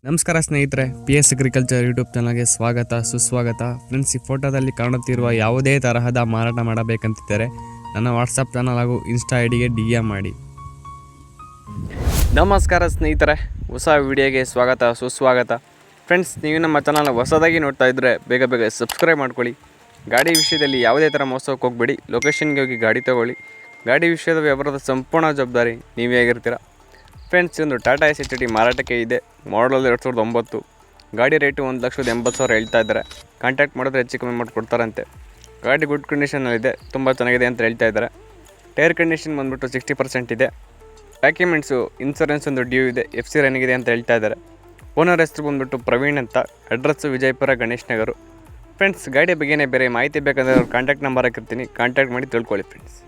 ನಮಸ್ಕಾರ ಸ್ನೇಹಿತರೆ, PS agriculture YouTube ಚಾನಲ್ಗೆ ಸ್ವಾಗತ ಸುಸ್ವಾಗತ. ಫ್ರೆಂಡ್ಸ್, ಈ ಫೋಟೋದಲ್ಲಿ ಕಾಣುತ್ತಿರುವ ಯಾವುದೇ ತರಹದ ಮಾರಾಟ ಮಾಡಬೇಕಂತಿದ್ದರೆ ನನ್ನ ವಾಟ್ಸಪ್ ಚಾನಲ್ ಹಾಗೂ ಇನ್ಸ್ಟಾ ಐಡಿಗೆ DM ಮಾಡಿ. ನಮಸ್ಕಾರ ಸ್ನೇಹಿತರೆ, ಹೊಸ ವಿಡಿಯೋಗೆ ಸ್ವಾಗತ ಸುಸ್ವಾಗತ. ಫ್ರೆಂಡ್ಸ್, ನೀವು ನಮ್ಮ ಚಾನಲ್ನ ಹೊಸದಾಗಿ ನೋಡ್ತಾ ಇದ್ದರೆ ಬೇಗ ಸಬ್ಸ್ಕ್ರೈಬ್ ಮಾಡ್ಕೊಳ್ಳಿ. ಗಾಡಿ ವಿಷಯದಲ್ಲಿ ಯಾವುದೇ ಥರ ಮೋಸಕ್ಕೆ ಹೋಗಬೇಡಿ. ಲೊಕೇಶನ್ಗೆ ಹೋಗಿ ಗಾಡಿ ತೊಗೊಳ್ಳಿ. ಗಾಡಿ ವಿಷಯದ ವ್ಯವಹಾರದ ಸಂಪೂರ್ಣ ಜವಾಬ್ದಾರಿ ನೀವೇ ಆಗಿರ್ತೀರ. ಫ್ರೆಂಡ್ಸ್, ಒಂದು ಟಾಟಾ SHT ಮಾರಾಟಕ್ಕೆ ಇದೆ. ಮಾಡಲ್ 2009. ಗಾಡಿ ರೇಟು 1,80,000 ಹೇಳ್ತಾ ಇದ್ದಾರೆ. ಕಾಂಟ್ಯಾಕ್ಟ್ ಮಾಡಿದ್ರೆ ಹೆಚ್ಚು ಕಮ್ಮಿ ಮಾಡಿಕೊಡ್ತಾರಂತೆ. ಗಾಡಿ ಗುಡ್ ಕಂಡೀಷನಲ್ಲಿದೆ, ತುಂಬ ಚೆನ್ನಾಗಿದೆ ಅಂತ ಹೇಳ್ತಾ ಇದ್ದಾರೆ. ಟೈರ್ ಕಂಡೀಷನ್ ಬಂದುಬಿಟ್ಟು 60% ಇದೆ. ಡಾಕ್ಯುಮೆಂಟ್ಸು ಇನ್ಸೂರೆನ್ಸ್ ಒಂದು ಡ್ಯೂ ಇದೆ, FC ರನ್ನಿಂಗ್ ಇದೆ ಅಂತ ಹೇಳ್ತಾ ಇದ್ದಾರೆ. ಓನರ್ ಹೆಸರು ಬಂದುಬಿಟ್ಟು ಪ್ರವೀಣ್ ಅಂತ. ಅಡ್ರೆಸ್ಸು ವಿಜಯಪುರ ಗಣೇಶ್ ನಗರು. ಫ್ರೆಂಡ್ಸ್, ಗಾಡಿ ಬಗ್ಗೆನೇ ಬೇರೆ ಮಾಹಿತಿ ಬೇಕಂದರೆ ಅವ್ರ ಕಾಂಟ್ಯಾಕ್ಟ್ ನಂಬರ್ ಹಾಕಿರ್ತೀನಿ, ಕಾಂಟ್ಯಾಕ್ಟ್ ಮಾಡಿ ತಿಳ್ಕೊಳ್ಳಿ ಫ್ರೆಂಡ್ಸ್.